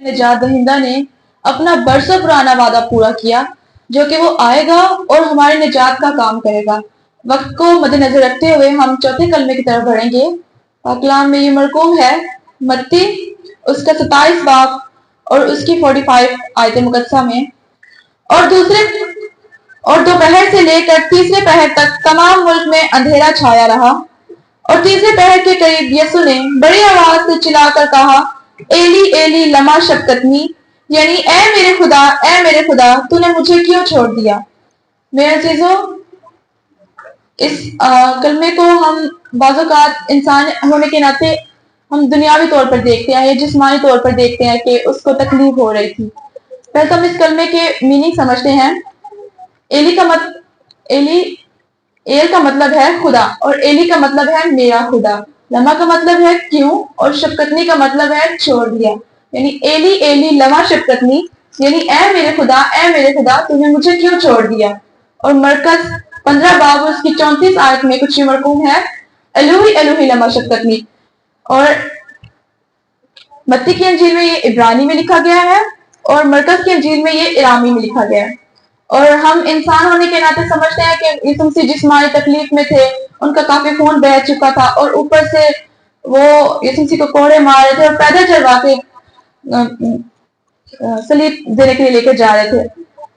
نجات دہندہ نے اپنا برسوں پرانا وعدہ پورا کیا جو کہ وہ آئے گا اور ہماری نجات کا کام کرے گا۔ وقت کو مد نظر رکھتے ہوئے ہم چوتھے کلمے کی طرف بڑھیں گے۔ پاک کلام میں یہ مرقوم ہے متی اس کا 27 باب اور اس کی 45 آیت مقدسہ میں، اور دوپہر سے لے کر تیسرے پہر تک تمام ملک میں اندھیرا چھایا رہا، اور تیسرے پہر کے قریب یسوع نے بڑی آواز سے چلا کر کہا، ایلی ایلی لما شبقتنی، یعنی اے میرے خدا تو نے مجھے کیوں چھوڑ دیا۔ میرے عزیزو، اس کلمے کو ہم بعض اوقات انسان ہونے کے ناطے ہم دنیاوی طور پر دیکھتے ہیں یا جسمانی طور پر دیکھتے ہیں کہ اس کو تکلیف ہو رہی تھی۔ پہلے تو ہم اس کلمے کے میننگ سمجھتے ہیں۔ ایل کا مطلب ہے خدا، اور ایلی کا مطلب ہے میرا خدا۔ لما کا مطلب ہے کیوں، اور شفقتنی کا مطلب ہے چھوڑ دیا، یعنی ایلی ایلی لما شفقتنی، یعنی اے میرے خدا تو نے مجھے کیوں چھوڑ دیا۔ اور مرکز 15 باب اس کی 34 آیت میں کچھ مرقوم ہے، الوہی الوہی لما شفقتنی۔ اور متی کی انجیل میں یہ عبرانی میں لکھا گیا ہے، اور مرکز کی انجیل میں یہ ارامی میں لکھا گیا ہے۔ اور ہم انسان ہونے کے ناطے سمجھتے ہیں کہ یسوع مسیح جسمانی تکلیف میں تھے، ان کا کافی خون بہہ چکا تھا، اور اوپر سے وہ یسوع مسیح کو کوڑے مار رہے تھے اور پیدل چلوا کے صلیب دینے کے لیے لے کے جا رہے تھے۔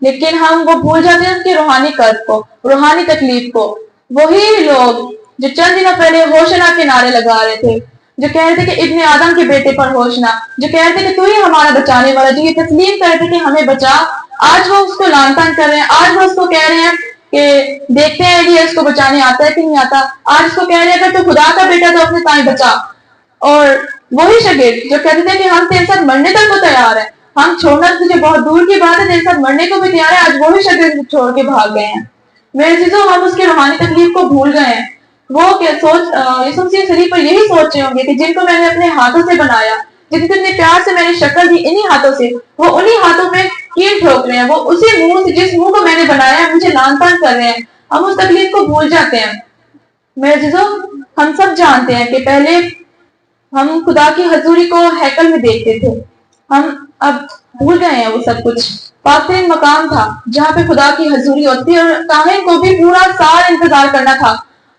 لیکن ہم وہ بھول جاتے ہیں ان کے روحانی قرب کو، روحانی تکلیف کو۔ وہی لوگ جو چند دنوں پہلے ہوشنا کے نعرے لگا رہے تھے، جو کہہ رہے تھے کہ ابن آدم کے بیٹے پر ہوشنا، جو کہہ رہے تھے کہ تو ہی ہمارا بچانے والا، جو یہ تسلیم کر رہے تھے کہ ہمیں بچا، آج وہ اس کو لعن طعن کر رہے ہیں۔ آج وہ اس کو کہہ رہے ہیں کہ دیکھتے ہیں کہ اس کو بچانے آتا ہے کہ نہیں آتا۔ آج اس کو کہہ رہے ہیں کہ تو خدا کا بیٹا تو اپنے تائیں بچا۔ اور وہی شاگرد جو کہتے تھے کہ ہم تیرے ساتھ مرنے تک کو تیار ہیں، ہم چھوڑنا تجھے بہت دور کی بات ہے، تیرے ساتھ مرنے کو بھی تیار ہے، آج وہی شاگرد چھوڑ کے بھاگ گئے ہیں۔ میرے عزیزو، ہم اس کی روحانی تکلیف کو بھول گئے ہیں۔ وہ یسوع مسیح صلیب پر یہی سوچ رہے ہوں گے کہ جن کو میں نے اپنے ہاتھوں سے بنایا، جتنے پیار سے میں نے شکل دی انہی ہاتھوں سے، وہ انہی ہاتھوں پہ کیل ٹھوک رہے ہیں، وہ اسی منہ سے جس منہ کو میں نے بنایا ہے مجھے لعن طعن کر رہے ہیں۔ ہم اس تکلیف کو بھول جاتے ہیں۔ میرے عزیزو، ہم سب جانتے ہیں کہ پہلے ہم خدا کی حضوری کو ہیکل میں دیکھتے تھے، ہم اب بھول گئے ہیں وہ سب کچھ۔ پاک ترین مقام تھا جہاں پہ خدا کی حضوری ہوتی، اور کاہن کو بھی پورا سال انتظار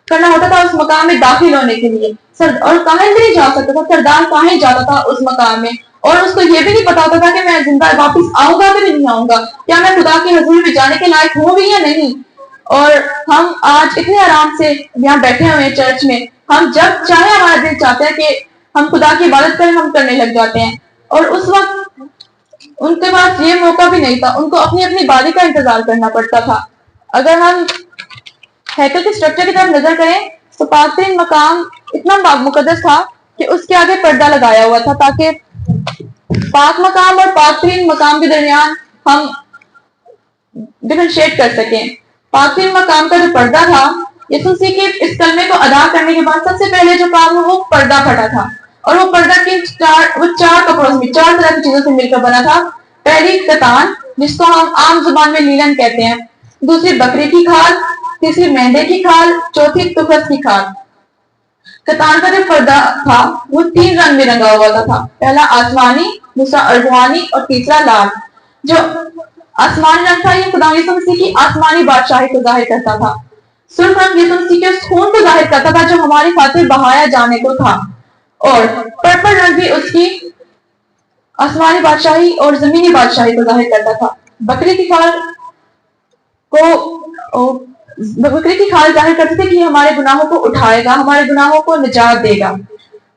کرنا ہوتا تھا اس مقام میں داخل ہونے کے لیے، اور کاہن بھی نہیں جا سکتا تھا، سردار کاہن جاتا تھا اس مقام میں، اور اس کو یہ بھی نہیں پتا ہوتا تھا کہ میں زندہ واپس آؤں گا کہ نہیں آؤں گا، کیا میں خدا کی حضوری میں جانے کے لائق ہوں بھی یا نہیں۔ اور ہم آج اتنے آرام سے یہاں بیٹھے ہوئے ہیں چرچ میں، ہم جب چاہے ہمارا دل چاہتا ہے کہ ہم خدا کی عبادت کریں، ہم کرنے لگ جاتے ہیں۔ اور اس وقت ان کے پاس یہ موقع بھی نہیں تھا، ان کو اپنی اپنی باری کا انتظار کرنا پڑتا تھا۔ اگر ہم ہیکل کے اسٹرکچر کی طرف نظر کریں تو پاک ترین مقام اتنا مقدس تھا کہ اس کے آگے پردہ لگایا ہوا تھا تاکہ پاک مقام اور پاک ترین مقام کے درمیان ہم ڈفرینشیٹ کر سکیں۔ پاک ترین مقام کا جو پردہ تھا، یسوع مسیح کے اس کلمے کو ادا کرنے کے بعد سب سے پہلے جو کام وہ پردہ پھٹا تھا، اور وہ پردہ کی چار کپڑوں سے، 4 طرح کی چیزوں سے مل کر بنا تھا۔ پہلی کتان، جس کو ہم عام زبان میں لیلن کہتے ہیں، دوسری بکری کی کھال، تیسری مینڈے کی کھال، چوتھی تخس کی کھال۔ کتان کا جو پردہ تھا وہ 3 رنگ میں رنگا ہوا تھا، پہلا آسمانی، دوسرا ارغوانی اور تیسرا لال۔ جو آسمانی رنگ تھا یہ خدا یسوع مسیح کی آسمانی بادشاہی کو ظاہر کرتا تھا۔ سرخ رنگ یسوع مسیح کے اس خون کو ظاہر کرتا تھا جو ہماری خاطر بہایا جانے کو تھا، اور پرپل رنگ بھی اس کی آسمانی بادشاہی اور زمینی بادشاہی کو ظاہر کرتا تھا۔ بکری کی کھال ظاہر کرتے تھے کہ ہمارے گناہوں کو اٹھائے گا، ہمارے گناہوں کو نجات دے گا،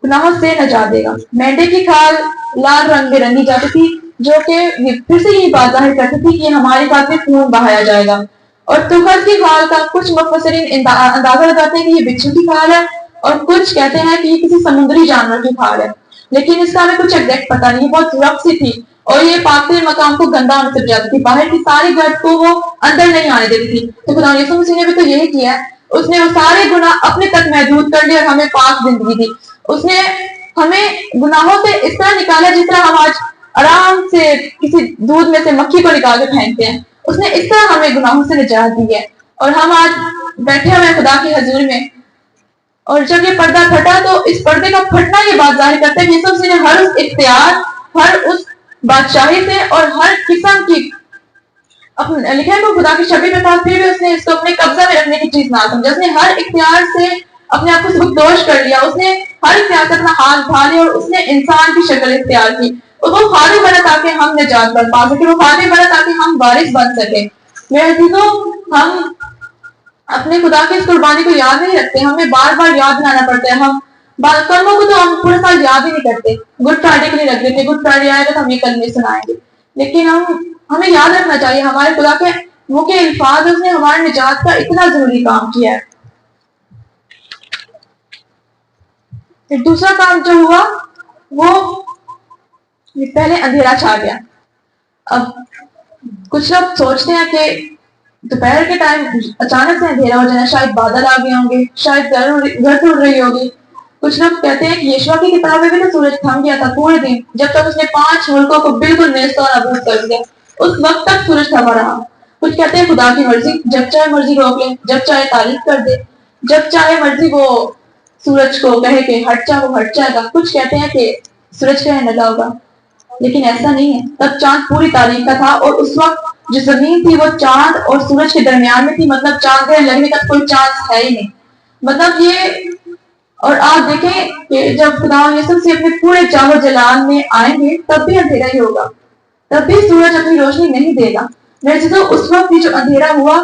گناہوں سے نجات دے گا۔ مینڈے کی کھال لال رنگ میں رنگی جاتی تھی جو کہ پھر سے یہی بات ظاہر کرتی تھی کہ ہمارے خاطر خون بہایا جائے گا۔ اور تخس کی کھال کا کچھ مفسرین اندازہ لگاتے ہیں کہ یہ بچھو کی کھال ہے، اور کچھ کہتے ہیں کہ یہ کسی سمندری جانور کی کھال ہے، لیکن اس کا ہمیں کچھ ایگزیکٹ پتہ نہیں۔ یہ بہت رف سی تھی، اور یہ پاک ترین مقام کو گندا ہونے سے بچاتی تھی، باہر کی ساری گرد کو وہ اندر نہیں آنے دیتی تھی۔ تو خدا یسوع مسیح نے بھی تو یہی کیا ہے، اس نے وہ سارے گناہ اپنے تک محدود کر لیے اور ہمیں پاک زندگی دی۔ اس نے ہمیں گناہوں سے اس طرح نکالا جس طرح ہم آج آرام سے کسی دودھ میں سے مکھی کو نکال کے پھینکتے ہیں، اس نے اس طرح ہمیں گناہوں سے نجات دی ہے۔ اور ہم آج بیٹھے ہوئے خدا کی حضور میں، اور جب یہ پردہ پھٹا تو اس پردے کا پھٹنا یہ بات ظاہر کرتا ہے کہ یسوع مسیح نے ہر اس اختیار، ہر اس بادشاہی سے اور ہر قسم کی لکھا ہے وہ خدا کی شبیہ میں تھا، پھر بھی اس نے اس کو اپنے قبضہ میں رکھنے کی چیز نہ سمجھا. اس نے ہر اختیار سے اپنے آپ کو سبکدوش کر لیا. اس نے ہر اختیار سے اپنا ہاتھ اٹھا لیا اور اس نے انسان کی شکل اختیار کی. اور وہ خادم بنا تاکہ ہم نجات کر پا سکیں، وہ خادم بنا تاکہ ہم وارث بن سکیں. میرے عزیزوں، ہم اپنے خدا کی اس قربانی کو یاد نہیں رکھتے، ہمیں بار بار یاد دلانا پڑتا ہے. ہم کلموں کو تو ہم پورے سال یاد ہی نہیں کرتے. گڈ فرائیڈے کے لیے رکھ دیتے، گڈ فرائیڈے آئے گا تو ہم یہ کلمے سنائیں گے. لیکن ہمیں یاد رکھنا چاہیے ہمارے خدا کے وہ کے الفاظ، اس نے ہمارے نجات کا اتنا ضروری کام کیا ہے. پھر دوسرا کام جو ہوا وہ پہلے اندھیرا چھا گیا. اب کچھ لوگ سوچتے ہیں کہ دوپہر کے ٹائم اچانک سے اندھیرا ہو جانا، شاید بادل آ گئے ہوں گے، شاید گرد اڑ رہی ہوگی. کچھ لوگ کہتے ہیں کہ یشوع کی کتاب میں بھی تو سورج تھم گیا تھا پورے دن، جب تک اس نے 5 ملکوں کو بالکل نیست و نابود کر دیا، اس وقت تک سورج تھما رہا. کچھ کہتے ہیں خدا کی مرضی، جب چاہے مرضی روک لے، جب چاہے تعریف کر دے، جب چاہے مرضی وہ سورج کو کہے کہ ہٹ جا، وہ ہٹ جائے گا. کچھ کہتے ہیں کہ سورج کہنے لگا ہوگا، لیکن ایسا نہیں ہے. تب چاند پوری تاریخ کا تھا اور اس وقت جو زمین تھی وہ چاند اور سورج کے درمیان میں تھی. مطلب چاند کے لگنے کا کوئی چانس ہے ہی نہیں. مطلب یہ، اور آپ دیکھیں کہ جب خدا یسوع سے اپنے پورے جام و جلال میں آئیں گے تب بھی اندھیرا ہی ہوگا، تب بھی سورج اپنی روشنی نہیں دے گا. میرے چیزوں، اس وقت بھی جو اندھیرا ہوا،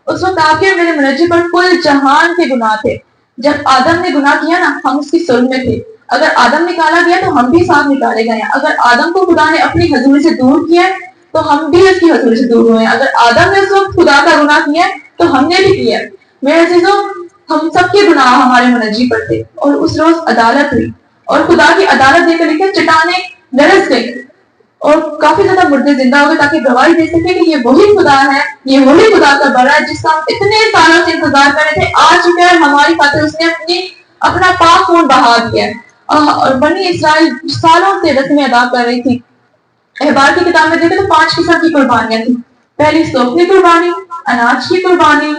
اس وقت آپ کے میرے منجی پر کل جہان کے گناہ تھے. جب آدم نے گناہ کیا نا، ہم اس کی سلب میں تھے. اگر آدم نکالا گیا تو ہم بھی ساتھ نکالے گئے ہیں. اگر آدم کو خدا نے اپنی حضوری سے دور کیا تو ہم بھی اس کی حضوری سے دور ہوئے ہیں. اگر آدم نے اس وقت خدا کا گناہ کیا تو ہم نے بھی کیا. میرے عزیزوں، ہم سب کے گناہ ہمارے منجی پر تھے اور اس روز عدالت ہوئی اور خدا کی عدالت دے کر لکھے چٹانیں لرز گئی اور کافی زیادہ مردے زندہ ہو گئے تاکہ گواہی دے سکے کہ یہ وہی خدا ہے، یہ وہی خدا کا بڑا ہے جس کا ہم اتنے سالوں سے انتظار کر رہے تھے. آ چکا ہے ہماری خاطر، اس نے اپنا پاک خون بہا دیا. اور بنی اسرائیل سالوں سے رسمیں ادا کر رہی تھی. احبار کی کتاب میں دیکھیں تو 5 قسم کی قربانیاں تھیں. پہلی سوکھنے قربانی، اناج کی قربانی،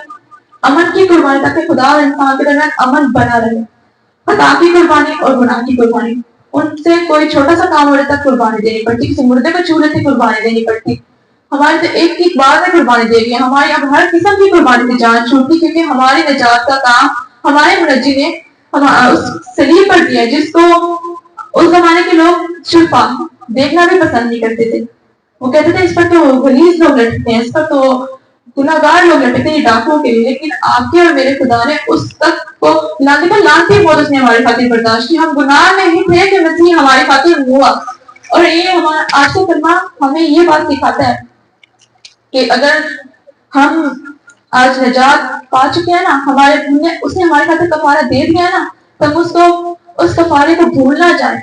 امن کی قربانی تاکہ خدا اور انسان کے درمیان امن بنا رہے، خطا کی قربانی اور گناہ کی قربانی. ان سے کوئی چھوٹا سا کام ہو رہا تھا قربانی دینی پڑتی، کسی مردے کو چھو لیتے قربانی دینی پڑتی. ہمارے سے ایک بار میں قربانی دے گی. ہماری اب ہر قسم کی قربانی سے جان چھوٹتی کیونکہ ہماری نجات کا کام ہمارے منجی نے اس صلیب پر دیا جس کو اس زمانے کے لوگ شرفا دیکھنا بھی پسند نہیں کرتے تھے. وہ کہتے تھے اس پر تو غلیظ لوگ لٹکتے ہیں، اس پر تو گناہگار لوگ لٹکتے ہیں ڈاکوؤں کے لیے. لیکن آپ کے اور میرے خدا نے اس تک کو لانتی بہت اس نے ہماری خاطر برداشت کی. ہم گناہ میں ہی تھے کہ مسیح ہماری خاطر ہوا. اور یہ ہمارا آج کا کلمہ ہمیں یہ بات سکھاتا ہے کہ اگر ہم آج نجات پا چکے ہیں نا، اس نے ہماری خاطر کفارہ دے دیا نا، تب اس کفارے کو بھول نہ جائیں،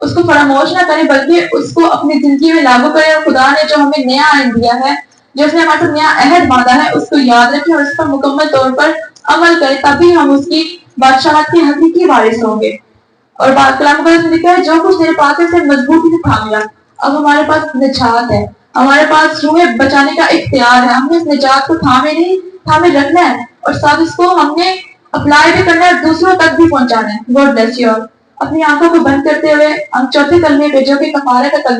اس کو فراموش نہ کریں، بلکہ اس کو اپنی زندگی میں لاگو کریں. اور خدا نے جو ہمیں نیا آئین دیا ہے، جو اس نے ہمارے نیا عہد باندھا ہے، اس کو یاد رکھیں اور اس پر مکمل طور پر عمل کریں، تبھی ہم اس کی بادشاہت کے حقیقی وارث ہوں گے. اور کلام مقدس میں لکھا ہے جو کچھ تیرے پاس ہے اسے مضبوطی سے تھام لیا. اب ہمارے پاس نجات ہے، ہمارے پاس روح بچانے کا اختیار ہے. ہم نے اس نجات کو تھامے رکھنا ہے اور ساتھ اس کو ہم نے اپلائی بھی کرنا ہے اور دوسروں تک بھی پہنچانا ہے. God bless you. اپنی آنکھوں کو بند کرتے ہوئے ہم چوتھے کلمے پہ جو کہ کفارہ کا کلمہ